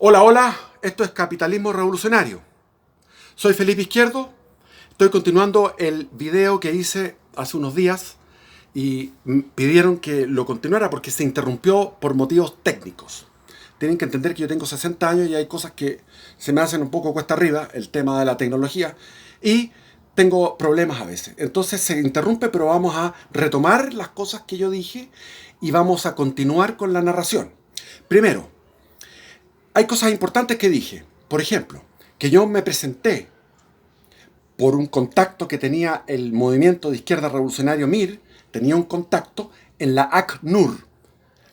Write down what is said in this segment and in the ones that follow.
Hola, hola, esto es Capitalismo Revolucionario. Soy Felipe Izquierdo, estoy continuando el video que hice hace unos días y pidieron que lo continuara porque se interrumpió por motivos técnicos. Tienen que entender que yo tengo 60 años y hay cosas que se me hacen un poco cuesta arriba, el tema de la tecnología, y tengo problemas a veces. Entonces se interrumpe, pero vamos a retomar las cosas que yo dije y vamos a continuar con la narración. Primero, hay cosas importantes que dije. Por ejemplo, que yo me presenté por un contacto que tenía el movimiento de izquierda revolucionario MIR, tenía un contacto en la ACNUR.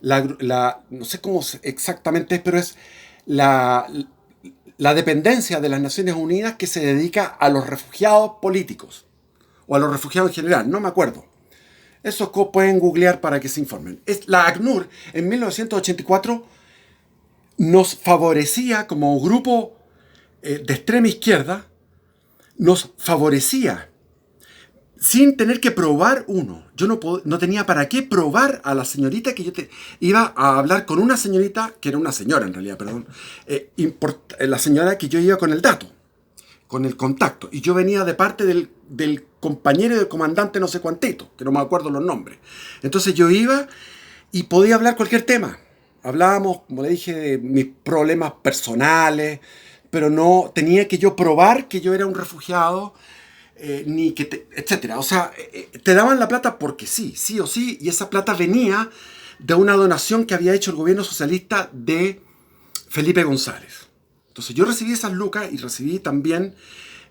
No sé cómo exactamente es, pero es la, la dependencia de las Naciones Unidas que se dedica a los refugiados políticos, o a los refugiados en general, no me acuerdo. Eso pueden googlear para que se informen. La ACNUR en 1984 nos favorecía como grupo de extrema izquierda, nos favorecía sin tener que probar uno. Yo no tenía para qué probar a la señorita que iba a hablar con una señorita, que era una señora en realidad, perdón, la señora que yo iba con el dato, con el contacto. Y yo venía de parte del compañero y del comandante no sé cuantito, que no me acuerdo los nombres. Entonces yo iba y podía hablar cualquier tema. Hablábamos, como le dije, de mis problemas personales, pero no tenía que yo probar que yo era un refugiado, ni que etcétera. O sea, te daban la plata porque sí, sí o sí, y esa plata venía de una donación que había hecho el gobierno socialista de Felipe González. Entonces yo recibí esas lucas y recibí también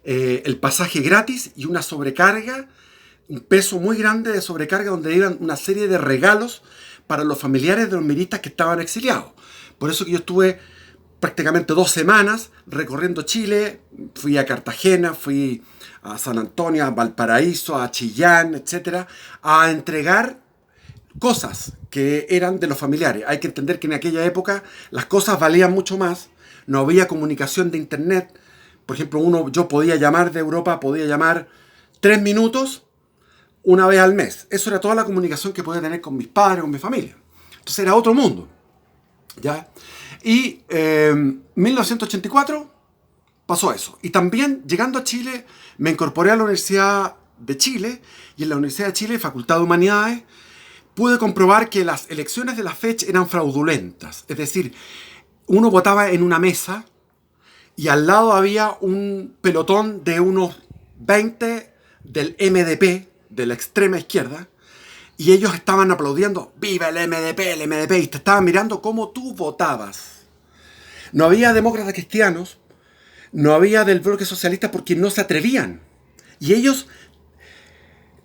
el pasaje gratis y una sobrecarga, un peso muy grande de sobrecarga donde iban una serie de regalos para los familiares de los miristas que estaban exiliados. Por eso que yo estuve prácticamente 2 semanas recorriendo Chile, fui a Cartagena, fui a San Antonio, a Valparaíso, a Chillán, etcétera, a entregar cosas que eran de los familiares. Hay que entender que en aquella época las cosas valían mucho más, no había comunicación de internet. Por ejemplo, yo podía llamar de Europa, podía llamar 3 minutos una vez al mes. Eso era toda la comunicación que podía tener con mis padres, con mi familia. Entonces era otro mundo, ¿ya? Y en 1984 pasó eso. Y también, llegando a Chile, me incorporé a la Universidad de Chile, y en la Universidad de Chile, Facultad de Humanidades, pude comprobar que las elecciones de la fecha eran fraudulentas. Es decir, uno votaba en una mesa y al lado había un pelotón de unos 20 del MDP, de la extrema izquierda, y ellos estaban aplaudiendo, ¡viva el MDP, el MDP! Y te estaban mirando cómo tú votabas. No había demócratas cristianos, no había del bloque socialista porque no se atrevían. Y ellos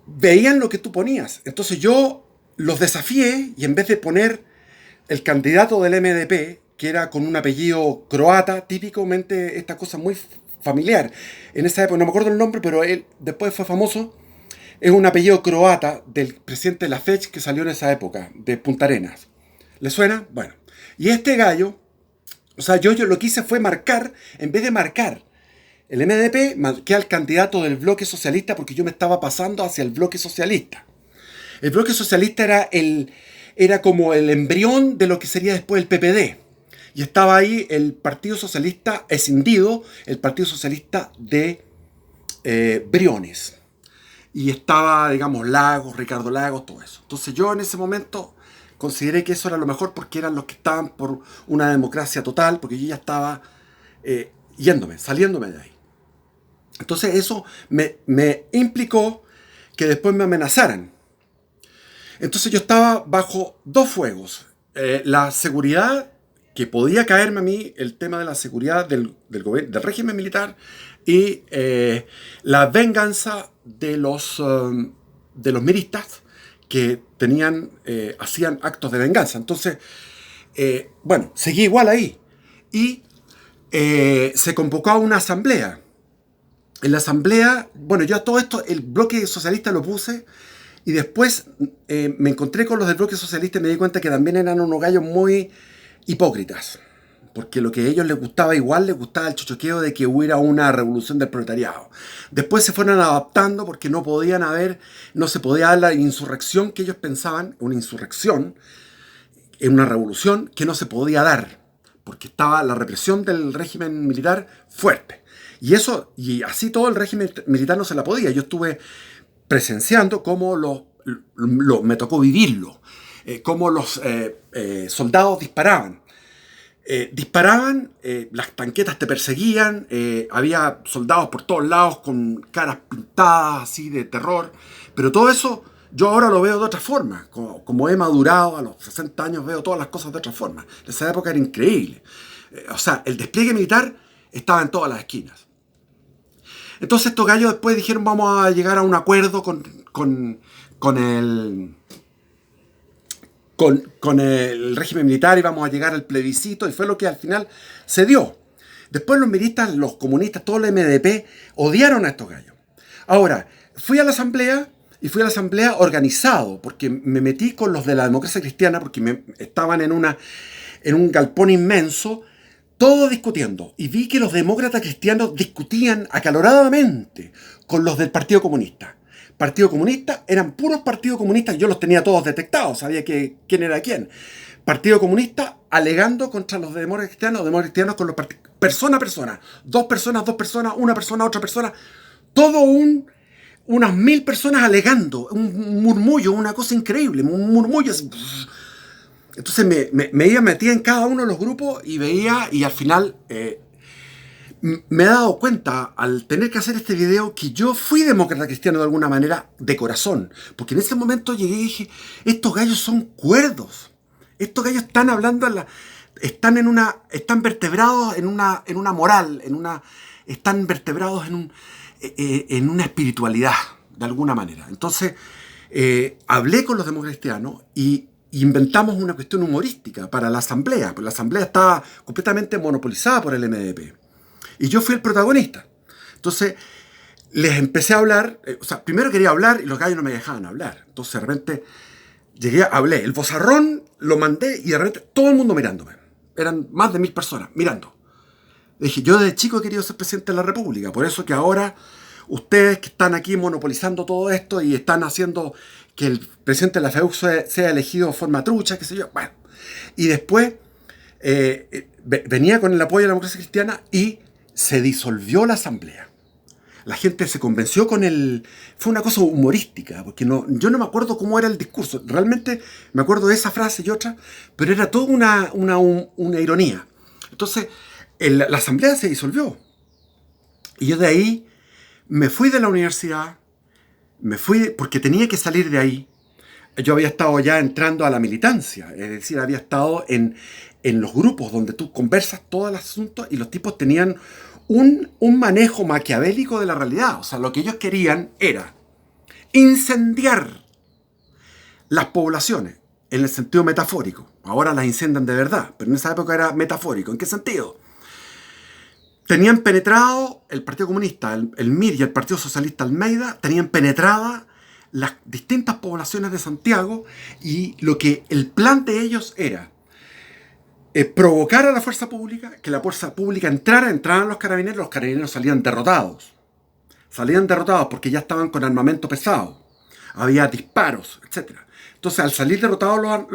veían lo que tú ponías. Entonces yo los desafié y en vez de poner el candidato del MDP, que era con un apellido croata, típicamente esta cosa muy familiar. En esa época, no me acuerdo el nombre, pero él después fue famoso. Es un apellido croata del presidente Lafech que salió en esa época, de Punta Arenas. ¿Le suena? Bueno. Y este gallo, o sea, yo lo que hice fue marcar, en vez de marcar el MDP, marqué al candidato del bloque socialista porque yo me estaba pasando hacia el bloque socialista. El bloque socialista era como el embrión de lo que sería después el PPD. Y estaba ahí el Partido Socialista escindido, el Partido Socialista de Briones. Y estaba, digamos, Lagos, Ricardo Lagos, todo eso. Entonces yo en ese momento consideré que eso era lo mejor porque eran los que estaban por una democracia total, porque yo ya estaba saliéndome de ahí. Entonces eso me implicó que después me amenazaran. Entonces yo estaba bajo 2 fuegos. La seguridad, que podía caerme a mí, el tema de la seguridad del régimen militar, y la venganza de los miristas que hacían actos de venganza. Entonces, bueno, seguí igual ahí. Y se convocó a una asamblea. En la asamblea, bueno, yo a todo esto, el bloque socialista lo puse, y después me encontré con los del bloque socialista y me di cuenta que también eran unos gallos muy hipócritas. Porque lo que a ellos les gustaba igual, les gustaba el chochoqueo de que hubiera una revolución del proletariado. Después se fueron adaptando porque no se podía dar la insurrección que ellos pensaban, una insurrección, en una revolución que no se podía dar. porque estaba la represión del régimen militar fuerte. Y así todo el régimen militar no se la podía. Yo estuve presenciando cómo me tocó vivirlo, cómo los soldados disparaban, las tanquetas te perseguían, había soldados por todos lados con caras pintadas así de terror, pero todo eso yo ahora lo veo de otra forma. Como he madurado a los 60 años, veo todas las cosas de otra forma. En esa época era increíble. O sea, el despliegue militar estaba en todas las esquinas. Entonces estos gallos después dijeron: vamos a llegar a un acuerdo con el régimen militar y vamos a llegar al plebiscito, y fue lo que al final se dio. Después los militistas, los comunistas, todo el MDP odiaron a estos gallos. Ahora, fui a la asamblea organizado, porque me metí con los de la democracia cristiana, porque estaban en un galpón inmenso, todos discutiendo, y vi que los demócratas cristianos discutían acaloradamente con los del Partido Comunista. Partido Comunista, eran puros Partido Comunistas, yo los tenía todos detectados, sabía quién era quién. Partido Comunista alegando contra los demócratas cristianos con los persona a persona, dos personas, una persona, otra persona, unas 1000 personas alegando, un murmullo, una cosa increíble, un murmullo así. Entonces me metía en cada uno de los grupos y veía, y al final me he dado cuenta, al tener que hacer este video, que yo fui demócrata cristiano de alguna manera, de corazón. Porque en ese momento llegué y dije: estos gallos son cuerdos. Estos gallos están hablando, están vertebrados en una moral, están vertebrados en una espiritualidad, de alguna manera. Entonces, hablé con los demócratas cristianos y inventamos una cuestión humorística para la asamblea, porque la asamblea estaba completamente monopolizada por el MDP. Y yo fui el protagonista. Entonces, les empecé a hablar. Primero quería hablar y los gallos no me dejaban hablar. Entonces, de repente, hablé. El vozarrón lo mandé y de repente todo el mundo mirándome. Eran más de 1000 personas mirando. Le dije: yo desde chico he querido ser presidente de la República. Por eso que ahora ustedes que están aquí monopolizando todo esto y están haciendo que el presidente de la FEUC sea elegido de forma trucha, qué sé yo. Bueno. Y después venía con el apoyo de la democracia cristiana y se disolvió la asamblea. La gente se convenció con el... Fue una cosa humorística, porque yo no me acuerdo cómo era el discurso. Realmente me acuerdo de esa frase y otra, pero era toda una ironía. Entonces, la asamblea se disolvió. Y yo de ahí me fui de la universidad, me fui porque tenía que salir de ahí. Yo había estado ya entrando a la militancia, es decir, había estado en los grupos donde tú conversas todo el asunto, y los tipos tenían un manejo maquiavélico de la realidad. O sea, lo que ellos querían era incendiar las poblaciones, en el sentido metafórico. Ahora las incendian de verdad, pero en esa época era metafórico. ¿En qué sentido? Tenían penetrado el Partido Comunista, el MIR y el Partido Socialista Almeida, tenían penetrada las distintas poblaciones de Santiago, y el plan de ellos era provocar a la fuerza pública, que la fuerza pública entraran los carabineros salían derrotados. Salían derrotados porque ya estaban con armamento pesado, había disparos, etc. Entonces, al salir derrotados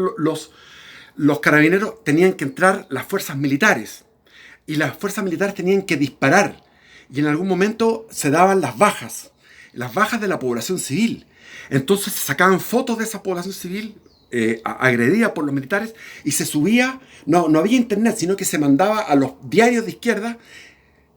los carabineros, tenían que entrar las fuerzas militares, y las fuerzas militares tenían que disparar, y en algún momento se daban las bajas de la población civil. Entonces se sacaban fotos de esa población civil agredida por los militares, y se subía, no había internet, sino que se mandaba a los diarios de izquierda,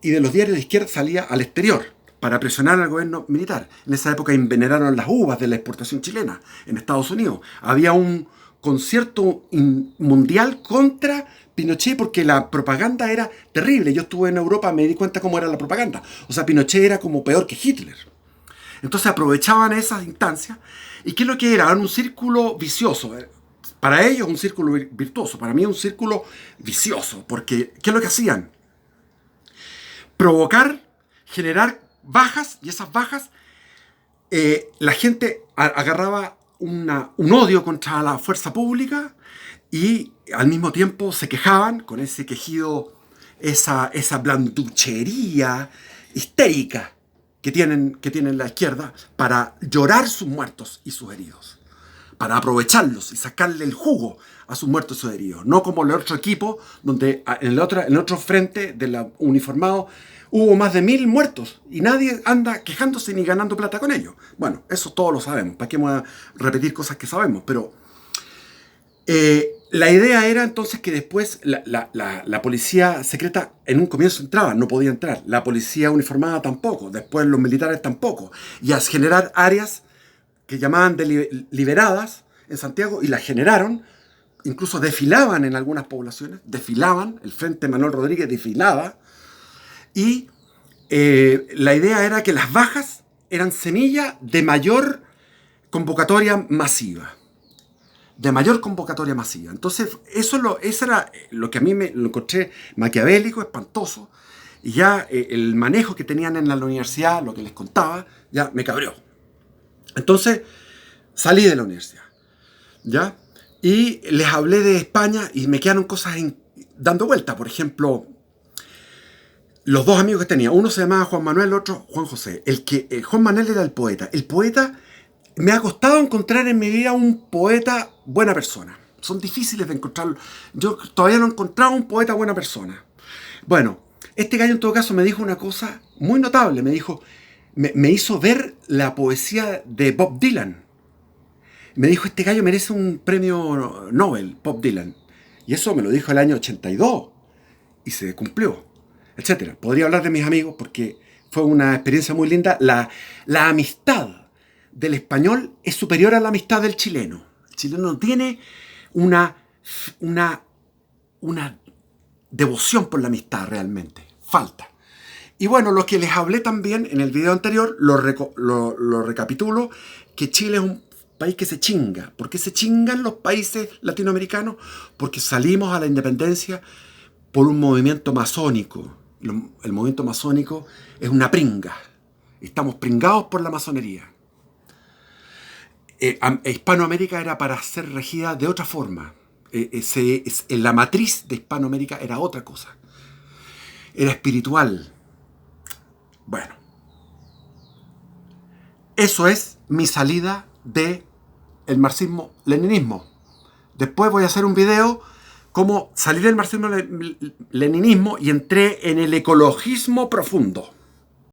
y de los diarios de izquierda salía al exterior para presionar al gobierno militar. En esa época envenenaron las uvas de la exportación chilena en Estados Unidos. Había un concierto mundial contra Pinochet porque la propaganda era terrible. Yo estuve en Europa, me di cuenta cómo era la propaganda. O sea, Pinochet era como peor que Hitler. Entonces aprovechaban esas instancias. ¿Y qué es lo que era? Era un círculo vicioso. Para ellos un círculo virtuoso, para mí un círculo vicioso. Porque, ¿qué es lo que hacían? Provocar, generar bajas, y esas bajas, la gente agarraba un odio contra la fuerza pública, y al mismo tiempo se quejaban con ese quejido, esa blanduchería histérica que tienen la izquierda para llorar sus muertos y sus heridos. para aprovecharlos y sacarle el jugo a sus muertos y sus heridos. No como el otro equipo, donde en el otro frente de la uniformado hubo más de 1000 muertos y nadie anda quejándose ni ganando plata con ellos. Bueno, eso todos lo sabemos. ¿Para qué vamos a repetir cosas que sabemos? Pero la idea era entonces que después la policía secreta en un comienzo entraba, no podía entrar. La policía uniformada tampoco, después los militares tampoco. Y a generar áreas que llamaban liberadas en Santiago, y las generaron, incluso desfilaban en algunas poblaciones, desfilaban, el Frente Manuel Rodríguez desfilaba, y la idea era que las bajas eran semilla de mayor convocatoria masiva. De mayor convocatoria masiva. Entonces, eso era lo que a mí lo encontré maquiavélico, espantoso, y ya el manejo que tenían en la universidad, lo que les contaba, ya me cabreó. Entonces, salí de la universidad, ¿ya? Y les hablé de España y me quedaron cosas dando vuelta. Por ejemplo, los dos amigos que tenía, uno se llamaba Juan Manuel, el otro Juan José. Juan Manuel era el poeta. El poeta, me ha costado encontrar en mi vida un poeta buena persona. Son difíciles de encontrar. Yo todavía no he encontrado un poeta buena persona. Bueno, este gallo en todo caso me dijo una cosa muy notable. Me dijo, me hizo ver la poesía de Bob Dylan. Me dijo, este gallo merece un premio Nobel, Bob Dylan. Y eso me lo dijo el año 82. Y se cumplió, etcétera. Podría hablar de mis amigos porque fue una experiencia muy linda. La amistad del español es superior a la amistad del chileno. El chileno no tiene una devoción por la amistad realmente. Falta. Y bueno, lo que les hablé también en el video anterior, lo recapitulo, que Chile es un país que se chinga. ¿Por qué se chingan los países latinoamericanos? Porque salimos a la independencia por un movimiento masónico. El movimiento masónico es una pringa. Estamos pringados por la masonería. Hispanoamérica era para ser regida de otra forma. La matriz de Hispanoamérica era otra cosa. Era espiritual. Bueno, eso es mi salida del marxismo-leninismo. Después voy a hacer un video cómo salí del marxismo-leninismo y entré en el ecologismo profundo.